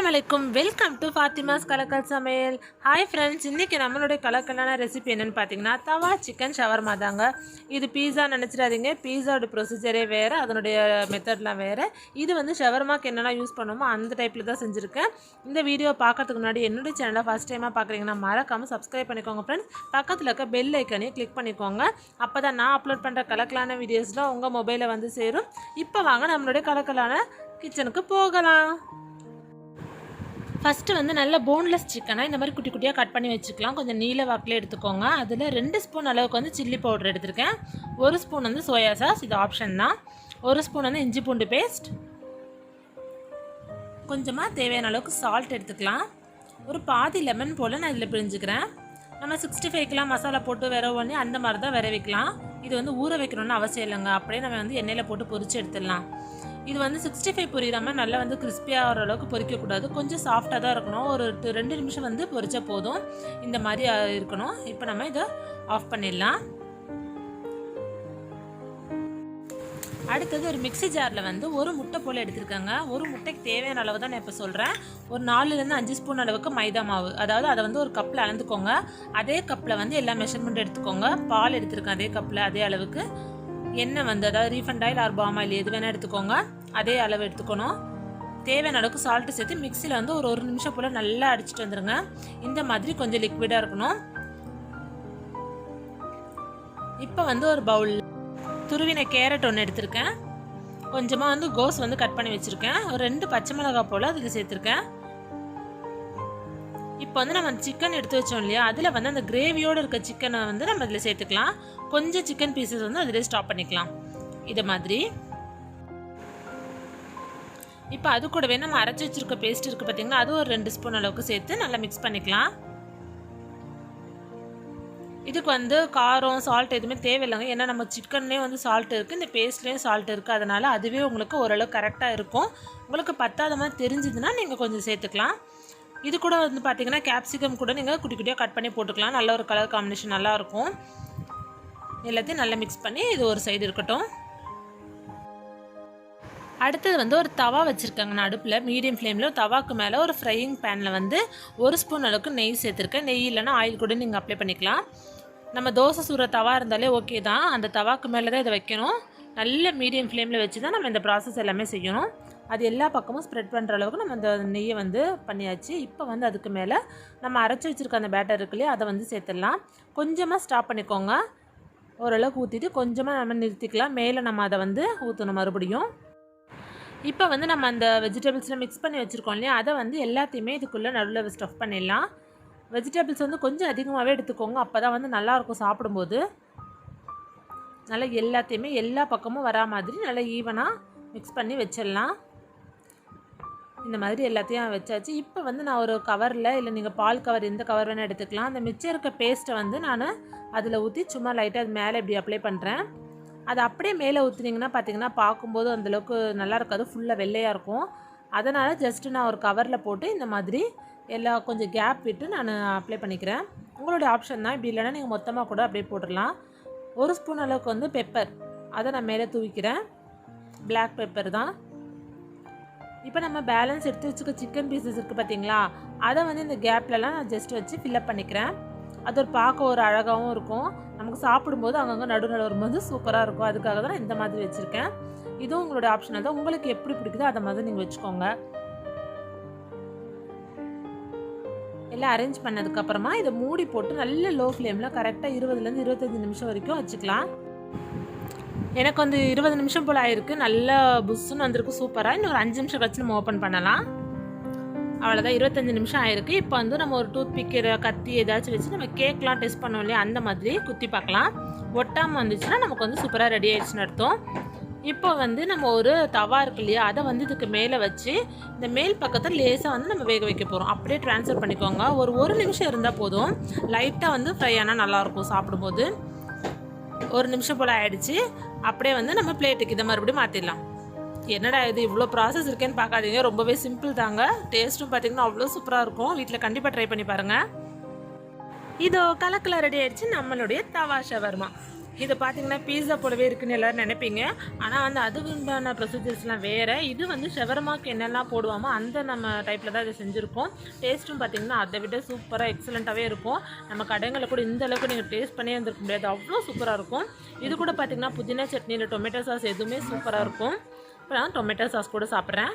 அஸ்ஸலாமு அலைக்கும். Welcome to Fathima's கலக்கல் சமையல். ஹாய் ஃப்ரெண்ட்ஸ், இன்றைக்கி நம்மளுடைய கலக்கலான ரெசிபி என்னென்னு பார்த்தீங்கன்னா தவா சிக்கன் ஷவர்மா தாங்க. இது பீஸா நினச்சிடாதீங்க. பீஸாவோட ப்ரொசீஜரே வேறு, அதனுடைய மெத்தட்லாம் வேறு. இது வந்து ஷவர்மாக்கு என்னென்ன யூஸ் பண்ணுவோமோ அந்த டைப்பில் தான் செஞ்சுருக்கேன். இந்த வீடியோ பார்க்கறதுக்கு முன்னாடி என்னுடைய சேனலை ஃபஸ்ட் டைமாக பார்க்குறீங்கன்னா மறக்காமல் சப்ஸ்கிரைப் பண்ணிக்கோங்க ஃப்ரெண்ட்ஸ். பக்கத்தில் இருக்க பெல் ஐக்கனையும் கிளிக் பண்ணிக்கோங்க. அப்போ தான் நான் அப்லோட் பண்ணுற கலக்கலான வீடியோஸ்லாம் உங்கள் மொபைலில் வந்து சேரும். இப்போ வாங்க நம்மளுடைய கலக்கலான கிச்சனுக்கு போகலாம். ஃபஸ்ட்டு வந்து நல்ல போன்லெஸ் சிக்கனை இந்த மாதிரி குட்டி குட்டியாக கட் பண்ணி வச்சுக்கலாம். கொஞ்சம் நீல வாக்கில் எடுத்துக்கோங்க. அதில் 2 ஸ்பூன் அளவுக்கு வந்து சில்லி பவுடர் எடுத்திருக்கேன். 1 ஸ்பூன் வந்து சோயா சாஸ், இது ஆப்ஷன் தான். 1 ஸ்பூன் வந்து இஞ்சி பூண்டு பேஸ்ட், கொஞ்சமாக தேவையான அளவுக்கு சால்ட் எடுத்துக்கலாம். ஒரு பாதி லெமன் போல் நான் இதில் பிழிஞ்சுக்கிறேன். நம்ம 65க்கெலாம் மசாலா போட்டு விரவு பண்ணி அந்த மாதிரி தான் விர வைக்கலாம். இது வந்து ஊற வைக்கணும்னு அவசியம் இல்லைங்க. அப்படியே நம்ம வந்து எண்ணெயில் போட்டு பொரிச்சு எடுத்துடலாம். இது வந்து 65 பொரிகிற மாதிரி நல்லா வந்து கிறிஸ்பியாக ஆகிற அளவுக்கு பொரிக்கக்கூடாது. கொஞ்சம் சாஃப்டாக தான் இருக்கணும். ஒரு 2 நிமிஷம் வந்து பொரிச்சா போதும். இந்த மாதிரி இருக்கணும். இப்போ நம்ம இதை ஆஃப் பண்ணிடலாம். அடுத்தது ஒரு மிக்ஸி ஜாரில் வந்து ஒரு முட்டை போல் எடுத்துருக்காங்க. ஒரு முட்டைக்கு தேவையான அளவு தான் நான் இப்போ சொல்கிறேன். ஒரு 4லேருந்து 5 ஸ்பூன் அளவுக்கு மைதா மாவு, அதாவது அதை வந்து ஒரு கப்பில் அளந்துக்கோங்க. அதே கப்பில் வந்து எல்லா மெஷர்மெண்ட் எடுத்துக்கோங்க. பால் எடுத்துருக்கேன் அதே கப்பில், அதே அளவுக்கு. எண்ணெய் வந்து அதாவது refined oil R palm oil எது வேணால் எடுத்துக்கோங்க. அதே அளவு எடுத்துக்கணும். தேவையான அளவுக்கு சால்ட்டு சேர்த்து மிக்சியில் வந்து ஒரு நிமிஷம் போல் நல்லா அடிச்சுட்டு வந்துடுங்க. இந்த மாதிரி கொஞ்சம் லிக்விடாக இருக்கணும். இப்போ வந்து ஒரு பவுல் துருவின கேரட் ஒன்று எடுத்திருக்கேன். கொஞ்சமாக வந்து கோஸ் வந்து கட் பண்ணி வச்சுருக்கேன். ஒரு 2 பச்சை மிளகாய் போல் அதுக்கு சேர்த்துருக்கேன். இப்போ வந்து நம்ம சிக்கன் எடுத்து வச்சோம் இல்லையா, அதில் வந்து அந்த கிரேவியோடு இருக்க சிக்கனை வந்து நம்ம இதில் சேர்த்துக்கலாம். கொஞ்சம் சிக்கன் பீசஸ் வந்து அதிலே ஸ்டாப் பண்ணிக்கலாம். இதை மாதிரி இப்போ அது கூடவே நம்ம அரைச்சி வச்சுருக்க பேஸ்ட் இருக்குது பார்த்தீங்கன்னா, அது ஒரு 2 ஸ்பூன் அளவுக்கு சேர்த்து நல்லா மிக்ஸ் பண்ணிக்கலாம். இதுக்கு வந்து காரம் சால்ட் எதுவுமே தேவையில்லைங்க. ஏன்னா நம்ம சிக்கன்லேயும் வந்து சால்ட் இருக்குது, இந்த பேஸ்ட்லேயும் சால்ட் இருக்குது. அதனால் அதுவே உங்களுக்கு ஓரளவு கரெக்டாக இருக்கும். உங்களுக்கு பத்தாத மாதிரி தெரிஞ்சுதுன்னா நீங்கள் கொஞ்சம் சேர்த்துக்கலாம். இது கூட வந்து பார்த்திங்கன்னா கேப்சிகம் கூட நீங்கள் குட்டி குட்டியாக கட் பண்ணி போட்டுக்கலாம். நல்ல ஒரு கலர் காம்பினேஷன் நல்லாயிருக்கும். எல்லாத்தையும் நல்லா மிக்ஸ் பண்ணி இது ஒரு சைடு இருக்கட்டும். அடுத்தது வந்து ஒரு தவா வச்சுருக்காங்க நான் அடுப்பில். மீடியம் ஃப்ளேமில் தவாக்கு மேலே ஒரு ஃப்ரையிங் பேனில் வந்து 1 ஸ்பூன் அளவுக்கு நெய் சேர்த்துருக்கேன். நெய் இல்லைனா ஆயில் கூட நீங்கள் அப்ளை பண்ணிக்கலாம். நம்ம தோசை சுடுற தவா இருந்தாலே ஓகே தான். அந்த தவாக்கு மேலே தான் இதை வைக்கணும். நல்ல மீடியம் ஃப்ளேமில் வச்சு தான் நம்ம இந்த ப்ராசஸ் எல்லாமே செய்யணும். அது எல்லா பக்கமும் ஸ்ப்ரெட் பண்ணுற அளவுக்கு நம்ம அந்த நெய்யை வந்து பண்ணியாச்சு. இப்போ வந்து அதுக்கு மேலே நம்ம அரைச்சி வச்சுருக்க அந்த பேட்டர் இருக்கு இல்லையா, அதை வந்து சேர்த்துடலாம். கொஞ்சமாக ஸ்டாப் பண்ணிக்கோங்க. ஓரளவுக்கு ஊற்றிட்டு கொஞ்சமாக நம்ம நிறுத்திக்கலாம். மேலே நம்ம அதை வந்து ஊற்றணும் மறுபடியும். இப்போ வந்து நம்ம அந்த வெஜிடபிள்ஸில் மிக்ஸ் பண்ணி வச்சுருக்கோம் இல்லையா, அதை வந்து எல்லாத்தையுமே இதுக்குள்ளே நடுவில் ஸ்டஃப் பண்ணிடலாம். வெஜிடபிள்ஸ் வந்து கொஞ்சம் அதிகமாகவே எடுத்துக்கோங்க. அப்போ தான் வந்து நல்லாயிருக்கும் சாப்பிடும்போது. நல்லா எல்லாத்தையுமே எல்லா பக்கமும் வரா மாதிரி நல்லா ஈவனாக மிக்ஸ் பண்ணி வச்சிடலாம். இந்த மாதிரி எல்லாத்தையும் வச்சாச்சு. இப்போ வந்து நான் ஒரு கவரில், இல்லை நீங்கள் பால் கவர் எந்த கவர் வேணால் எடுத்துக்கலாம். அந்த மிச்சம் இருக்க பேஸ்ட்டை வந்து நான் அதில் ஊற்றி சும்மா லைட்டாக அது மேலே இப்படி அப்ளை பண்ணுறேன். அது அப்படியே மேலே ஊற்றுனீங்கன்னா பார்த்தீங்கன்னா பார்க்கும்போது அந்தளவுக்கு நல்லா இருக்காது, ஃபுல்லாக வெள்ளையாக இருக்கும். அதனால் ஜஸ்ட்டு நான் ஒரு கவரில் போட்டு இந்த மாதிரி எல்லாம் கொஞ்சம் கேப் விட்டு நான் அப்ளை பண்ணிக்கிறேன். உங்களுடைய ஆப்ஷன் தான். இப்படி இல்லைன்னா நீங்கள் மொத்தமாக கூட அப்படியே போட்டுடலாம். 1 ஸ்பூன் அளவுக்கு வந்து பெப்பர், அதை நான் மேலே தூவிக்கிறேன். பிளாக் பெப்பர் தான். இப்போ நம்ம பேலன்ஸ் எடுத்து வச்சுக்க சிக்கன் பீசஸ் இருக்குது பார்த்தீங்களா, அதை வந்து இந்த கேப்லலாம் நான் ஜஸ்ட் வச்சு ஃபில்லப் பண்ணிக்கிறேன். அது ஒரு பார்க்க ஒரு அழகாகவும் இருக்கும். நமக்கு சாப்பிடும்போது அங்கங்கே நடுநடு வரும்போது சூப்பராக இருக்கும். அதுக்காக தான் நான் இந்த மாதிரி வச்சுருக்கேன். இதுவும் உங்களோட ஆப்ஷனல் தான். உங்களுக்கு எப்படி பிடிக்குதோ அதை மாதிரி நீங்கள் வச்சுக்கோங்க. எல்லாம் அரேஞ்ச் பண்ணதுக்கப்புறமா இதை மூடி போட்டு நல்ல லோ ஃப்ளேமில் கரெக்டாக 20லேருந்து 25 நிமிஷம் வரைக்கும் வச்சுக்கலாம். எனக்கு வந்து 20 நிமிஷம் போல் ஆயிருக்கு. நல்லா புஷ்ஷுன்னு வந்திருக்கு, சூப்பராக. இன்னும் ஒரு 5 நிமிஷம் கழிச்சு நம்ம ஓப்பன் பண்ணலாம். அவ்வளோதான், 25 நிமிஷம் ஆயிருக்கு. இப்போ வந்து நம்ம ஒரு டூத் பிக் கத்தி ஏதாச்சும் வச்சு நம்ம கேக்லாம் டெஸ்ட் பண்ணோம் இல்லையா, அந்த மாதிரி குத்தி பார்க்கலாம். ஒட்டாமல் வந்துச்சுன்னா நமக்கு வந்து சூப்பராக ரெடி ஆயிடுச்சுன்னு அர்த்தம். இப்போ வந்து நம்ம ஒரு தவா இருக்கு இல்லையா, அதை வந்து இதுக்கு மேலே வச்சு இந்த மேல் பக்கத்தில் லேசாக வந்து நம்ம வேக வைக்க போகிறோம். அப்படியே ட்ரான்ஸ்ஃபர் பண்ணிக்கோங்க. ஒரு நிமிஷம் இருந்தால் போதும். லைட்டாக வந்து ஃப்ரை ஆனால் நல்லாயிருக்கும் சாப்பிடும்போது. 1 நிமிஷம் போல் ஆகிடுச்சு. அப்படியே வந்து நம்ம பிளேட்டுக்கு இதை மறுபடியும் மாற்றிடலாம். என்னடா இது இவ்வளோ ப்ராசஸ் இருக்கேன்னு பார்க்காதீங்க, ரொம்பவே சிம்பிள் தாங்க. டேஸ்ட்டும் பார்த்திங்கன்னா அவ்வளோ சூப்பராக இருக்கும். வீட்டில் கண்டிப்பாக ட்ரை பண்ணி பாருங்கள். இதோ கலக்கில் ரெடி ஆகிடுச்சு நம்மளுடைய தவா ஷவர்மா. இதை பார்த்தீங்கன்னா பீஸா போலவே இருக்குன்னு எல்லோரும் நினைப்பீங்க. ஆனால் வந்து அதுக்கு உண்டான ப்ரொசீஜர்ஸ்லாம் வேறு. இது வந்து ஷவர்மாக்கு என்னெல்லாம் போடுவோமோ அந்த நம்ம டைப்பில் தான் இதை செஞ்சுருக்கோம். டேஸ்ட்டும் பார்த்திங்கன்னா அதை விட சூப்பராக எக்ஸலண்ட்டாகவே இருக்கும். நம்ம கடைங்களில் கூட இந்த அளவுக்கு நீங்கள் டேஸ்ட் பண்ணியே வந்துருக்க முடியாது, அவ்வளோ சூப்பராக இருக்கும். இது கூட பார்த்திங்கன்னா புதினா சட்னி இல்லை டொமேட்டோ சாஸ் எதுவுமே சூப்பராக இருக்கும். இப்போ நான் டொமேட்டோ சாஸ் கூட சாப்பிட்றேன்.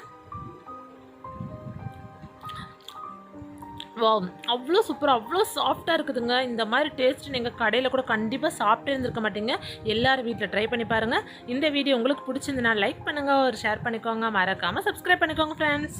வா, அவ்வளோ சூப்பராக அவ்வளோ சாஃப்டாக இருக்குதுங்க. இந்த மாதிரி டேஸ்ட் நீங்கள் கடையில் கூட கண்டிப்பாக சாப்பிட்டே இருந்திருக்க மாட்டீங்க. எல்லோரும் வீட்டில் ட்ரை பண்ணி பாருங்கள். இந்த வீடியோ உங்களுக்கு பிடிச்சிருந்துன்னா லைக் பண்ணுங்கள், ஒரு ஷேர் பண்ணிக்கோங்க, மறக்காமல் சப்ஸ்கிரைப் பண்ணிக்கோங்க ஃப்ரெண்ட்ஸ்.